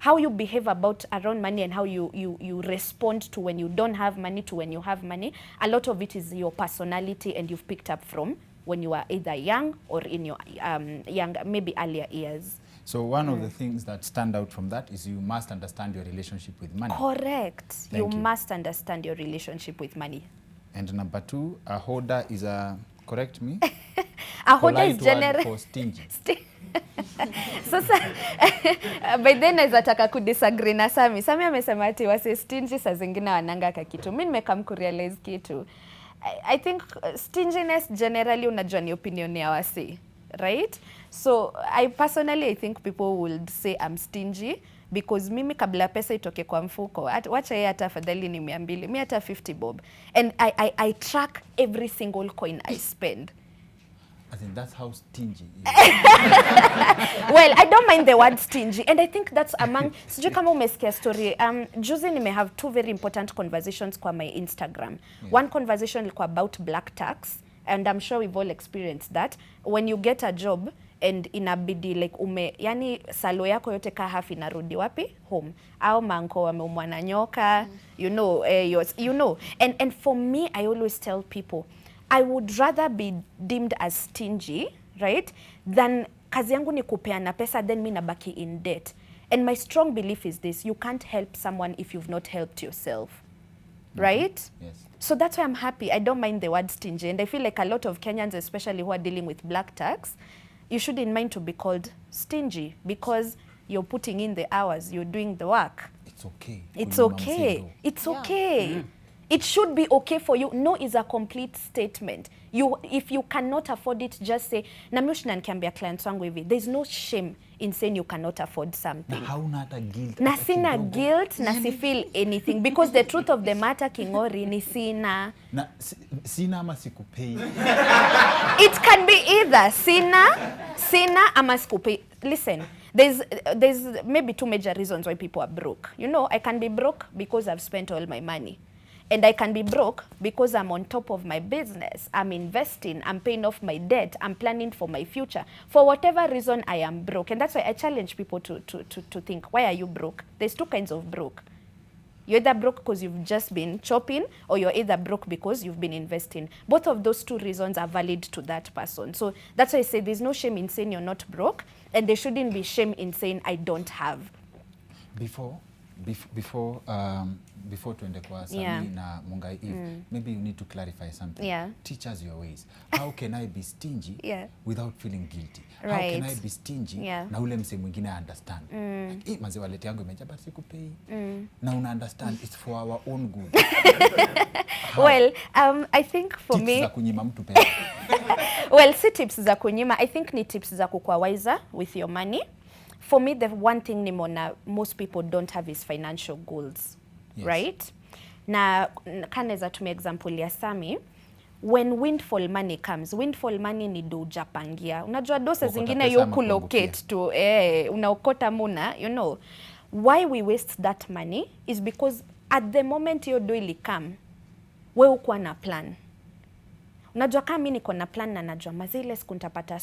how you behave around money and how you respond to when you don't have money to when you have money, a lot of it is your personality and you've picked up from when you are either young or in your maybe earlier years. So one of the things that stand out from that is you must understand your relationship with money. Correct. You must understand your relationship with money. And number 2, a hoarder is a, correct me? A hoarder is generally for stingy. Sasa by then naweza taka kudisagree na Sami. Sami amesema ati wase stingy saa zingine wananga kakitu. Mimi nimekam kurealize kitu. I think stinginess generally unajua ni opinion ya wase, right? So I personally think people would say I'm stingy because mimi kabla pesa itoke kwa mfuko, wacha yeye hata afadhali ni 200, mimi hata 50 bob. And I track every single coin I spend. I think that's how stingy is. Well, I don't mind the word stingy, and I think that's among sijui kama umesikia story. Juzi nime have 2 very important conversations kwa my Instagram. Yeah. One conversation ilikuwa about black tax, and I'm sure we've all experienced that. When you get a job and inabidi like yani salo yako yote ka half inarudi wapi? Home. Au manko wameumwa na nyoka, you know. And for me, I always tell people, I would rather be deemed as stingy, right, than kazi yangu ni kupeana pesa then mi nabaki in debt. And my strong belief is this: you can't help someone if you've not helped yourself, right? Yes. So that's why I'm happy. I don't mind the word stingy, and I feel like a lot of Kenyans, especially who are dealing with black tax, you shouldn't mind to be called stingy because you're putting in the hours, you're doing the work. It's okay. It's okay. It's okay. Yeah. It should be okay for you. No is a complete statement. If you cannot afford it, just say, na mimi nikiambia clients wangu hivi, there's no shame in saying you cannot afford something. Na hauna hata guilt. Na sina guilt, na si feel anything. Because the truth of the matter, Kingori, ni sina. Na sina ama sikupei. It can be either sina ama sikupei. Listen, there's maybe 2 major reasons why people are broke. You know, I can be broke because I've spent all my money. And I can be broke because I'm on top of my business. I'm investing, I'm paying off my debt, I'm planning for my future. For whatever reason, I am broke. And that's why I challenge people to think, why are you broke? There's 2 kinds of broke. You're either broke because you've just been chopping, or you're either broke because you've been investing. Both of those 2 reasons are valid to that person. So that's why I say there's no shame in saying you're not broke, and there shouldn't be shame in saying I don't have. Before tuende kwa Sami na Mungai Eve, maybe you need to clarify something. Yeah. Teach us your ways. How can I be stingy without feeling guilty? Right. How can I be stingy na ule mse mwingine understand? Like, maze walete yangu imeja but sikupei. Na una understand it's for our own good. Well, I think for tips me za kunyima mtu pesa. Well, si tips za kunyima, I think ni tips za kukua wiser with your money. For me, the one thing nimona most people don't have is financial goals. Yes. Right? Na kaneza tumia example ya Sami, when windfall money comes, windfall money ni do japangia. Unajua dose zingine you kulocate to unaokota muna, you know. Why we waste that money is because at the moment your do ili come, we ukuwa na plan. Unajua kama mimi niko na plan na najua mazile siku nitapata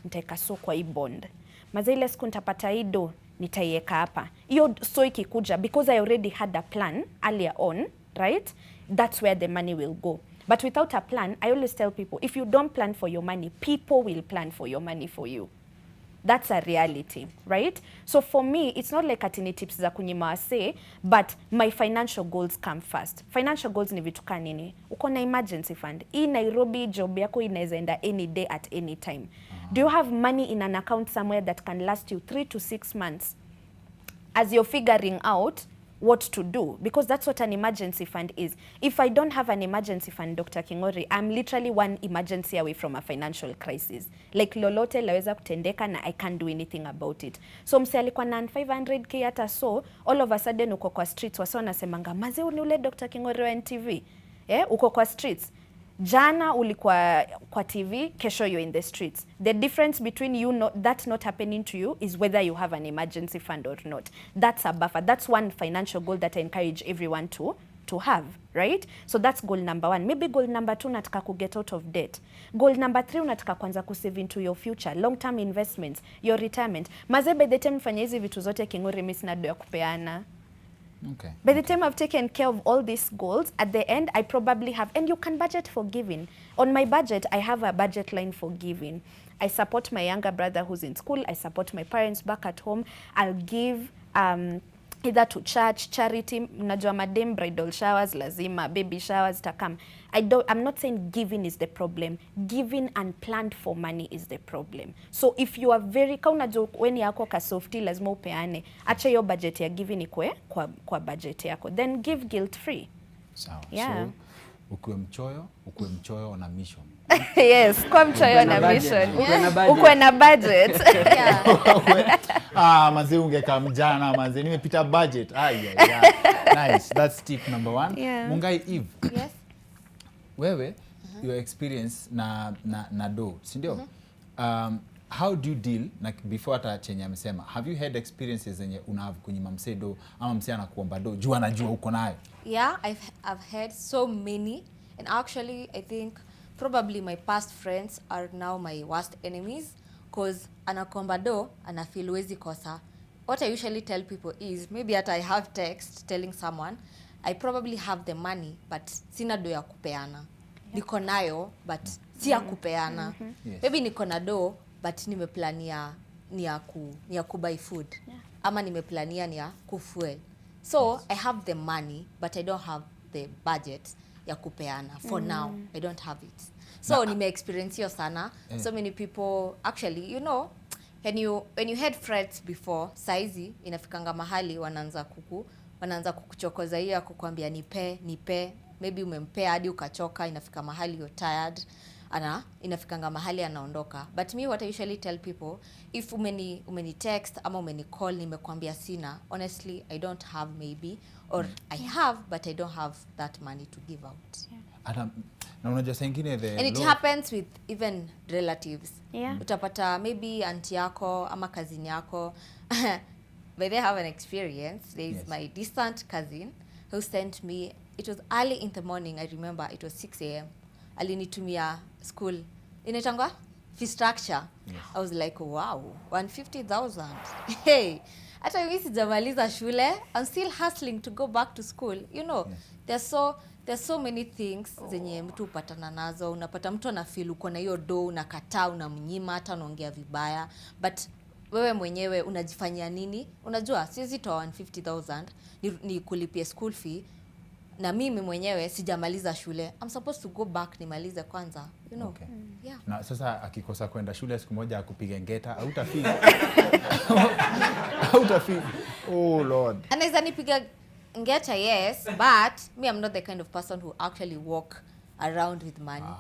nitaeka kwa hii bond. Mazile siku nitapata hii do nitaiweka hapa. Hiyo ikikuja because I already had a plan earlier on, right? That's where the money will go. But without a plan, I always tell people, if you don't plan for your money, people will plan for your money for you. That's a reality, right? So for me, it's not like atini tips za kunyima wase, but my financial goals come first. Financial goals ni vitu ka nini? Uko na emergency fund. Hii Nairobi job yako inaweza enda any day at any time. Do you have money in an account somewhere that can last you 3 to 6 months as you're figuring out what to do? Because that's what an emergency fund is. If I don't have an emergency fund, Dr. Kingori, I'm literally one emergency away from a financial crisis. Like lolote laweza kutendeka na I can't do anything about it. So mse alikuwa na 500k hata all of a sudden uko kwa streets, wasa wanasemanga, maze ni ule Dr. Kingori wa NTV. Uko kwa streets. Jana ulikuwa kwa TV, kesho you're in the streets. The difference between that not happening to you is whether you have an emergency fund or not. That's a buffer. That's one financial goal that I encourage everyone to to have, right? So that's goal number 1. Maybe goal number 2 unataka ku get out of debt. Goal number 3 unataka kwanza ku save into your future, long term investments, your retirement. Maze by the time fanya hizi vitu zote Kingori, mimi sina do ya kupeana. Okay. By the time I've taken care of all these goals, at the end, I probably have, and you can budget for giving. On my budget, I have a budget line for giving. I support my younger brother who's in school. I support my parents back at home. I'll give either to church, charity, najua madem, bridal showers, lazima, baby showers, takam. I'm not saying giving is the problem. Giving unplanned for money is the problem. So if you are very, ka unajua weni yako ka softy, lazima upeane. Acha yo budget ya giving ikwe kwa budget yako. Then give guilt free. Sawa. Yeah. So, ukuwe mchoyo na mission. Yes, kwa mchoyo na mission. Ukwe na budget. Manze ungeka mjana, manze nimepita budget. Nice. That's tip number 1. Yeah. Mungai Eve. Yes. Wewe, your experience na do, si ndio? How do you deal, like before hata chenye amesema, have you had experiences zenye unahave kunyima mse do ama mse anakuomba do jua anajua uko nayo? Yeah, I've had so many, and actually I think probably my past friends are now my worst enemies, cause anakuomba do anafeel wezi kosa. What I usually tell people is, maybe at I have text telling someone I probably have the money but sina do ya kupeana. Niko nayo but si ya kupeana. Yes. Maybe niko na do but nimeplania ni ya kubuy food. Ama nimeplania ni ya kufuel. So I have the money but I don't have the budget ya kupeana. For now I don't have it. So nime experience hiyo sana. So many people actually, you know, when you had friends before, saizi inafikanga mahali wanaanza kukuchokoza hiyo kukwambia nipe, maybe umempea hadi ukachoka, inafika mahali you're tired, inafikanga mahali anaondoka. But me, what I usually tell people, if umeni text ama umeni call nimekwambia sina, honestly I don't have maybe, or I have but I don't have that money to give out. Ata na unajua sengine And it happens with even relatives. Yeah. Utapata maybe auntie yako ama cousin yako. But they have an experience. There is my distant cousin who sent me, it was early in the morning, I remember it was 6 a.m. Alinitumia school. Inaitangwa? Fee structure. Yes. I was like, wow, 150,000. Hey, hata mimi sijamaliza shule. I'm still hustling to go back to school. You know, there's so many things zenye mtu upatana nazo. Unapata mtu anafeel uko na hiyo do, unakataa, unamnyima, hata unaongea vibaya. But wewe mwenyewe unajifanyia nini? Unajua, siwezi toa 150,000 ni kulipia school fee. Na mimi mwenyewe sijamaliza shule. I'm supposed to go back nimalize kwanza. You know? Okay. Yeah. Na sasa akikosa kwenda shule siku moja akupiga ngeta, hautafeel. Hautafeel. Oh Lord. Anaweza nipiga ngeta, yes, but me I'm not the kind of person who actually walk around with money.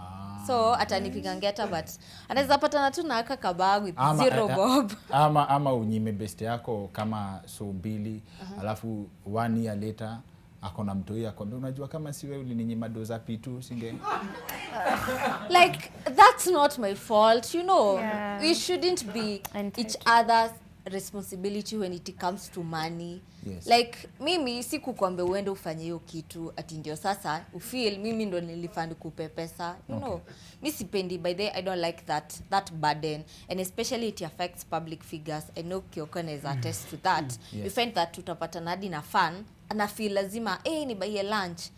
So atanipiga ngeta but anaweza patana tu na aka kabag with zero bob. Ama unyime best yako kama so mbili, alafu 1 year later akona mtoi akwambia unajua kama si wewe ulininyima doza P2 singe. Like that's not my fault, you know. Yeah. We shouldn't be each other's responsibility when it comes to money. Yes. Like mimi sikukwambia uende ufanye hiyo kitu ati ndio sasa ufeel mimi ndo nilifund kupe pesa, you know. Mimi sipendi, by the way, I don't like that burden, and especially it affects public figures. I know Kiokone is attest to that. Yes. You find that tutapata nadi na fun ana feel lazima ni buy lunch.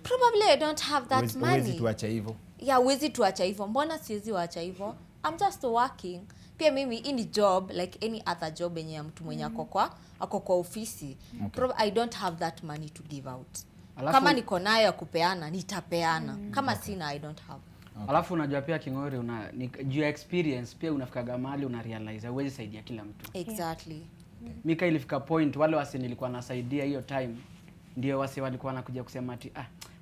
Probably I don't have that money. Uwezi tuacha hivyo. Yeah, uwezi tuacha hivyo. Mbona siwezi waacha hivyo? I'm just working. Pia mimi ini job like any other job yenye mtu mwenye ako kwa ofisi. Okay. I don't have that money to give out. Alafu, kama niko nayo ya kupeana nitapeana. Kama sina I don't have. Alafu unajua pia Kingori juu ya experience pia unafikaga mahali una realize huwezi saidia kila mtu. Exactly. Mika ilifika point wale wase nilikuwa nasaidia hiyo time ndio wase walikuwa wanakuja kusema ati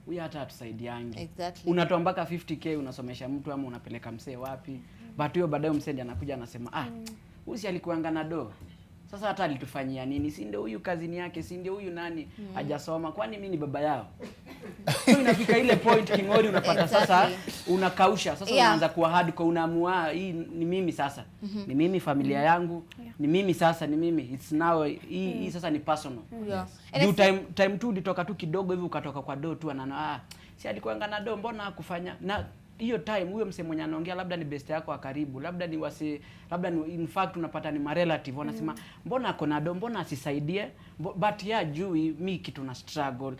huyu hata atusaidiangi. Exactly. Unatoa mpaka 50k unasomesha mtu ama unapeleka msee wapi. But hiyo baadaye msee ndiye anakuja anasema huyu si alikuanga na do. Sasa hata alitufanyia nini? Si ndio huyu kazini yake, si ndio huyu nani hajasoma? Kwani mimi ni baba yao? So inafika ile point Kingori unapata sasa Exactly. unakausha. Sasa Yeah. unaanza kuwa hardcore, unaamua hii ni mimi sasa. Ni mimi familia yangu. Ni mimi sasa, ni mimi. It's now hii sasa ni personal. Yeah. Juu time tu ulitoka tu kidogo hivi ukatoka kwa do tu anaona si alikuanga na do, mbona hakufanya? Na hiyo time huyo msemo mwenye anaongea labda ni best yako wa karibu, labda ni labda ni in fact unapata ni ma relative wanasema mbona ako na do, mbona asisaidie? But juu mi kitu na struggle.